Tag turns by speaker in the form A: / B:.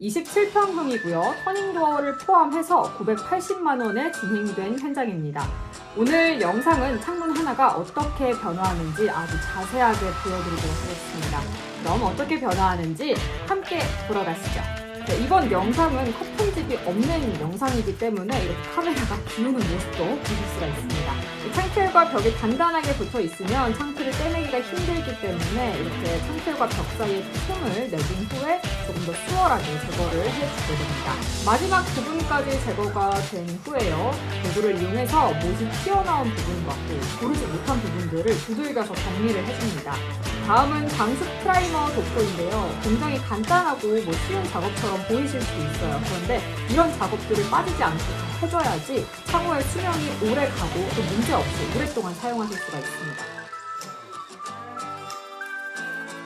A: 27평형이고요. 터닝도어를 포함해서 980만 원에 진행된 현장입니다. 오늘 영상은 창문 하나가 어떻게 변화하는지 아주 자세하게 보여드리도록 하겠습니다. 그럼 어떻게 변화하는지 함께 보러 가시죠. 네, 이번 영상은 커튼집이 없는 영상이기 때문에 이렇게 카메라가 비우는 모습도 보실 수가 있습니다. 창틀과 벽이 단단하게 붙어 있으면 창틀을 떼내기가 힘들기 때문에 이렇게 창틀과 벽 사이에 틈을 내준 후에 조금 더 수월하게 제거를 해주게 됩니다. 마지막 부분까지 제거가 된 후에요. 도구를 이용해서 못이 튀어나온 부분과 고르지 못한 부분들을 두들겨서 정리를 해줍니다. 다음은 방수 프라이머 도포인데요. 굉장히 간단하고 쉬운 작업처럼 보이실 수 있어요. 그런데 이런 작업들을 빠지지 않고 다 해줘야지 창호의 수명이 오래 가고 또 문제 없이 오랫동안 사용하실 수가 있습니다.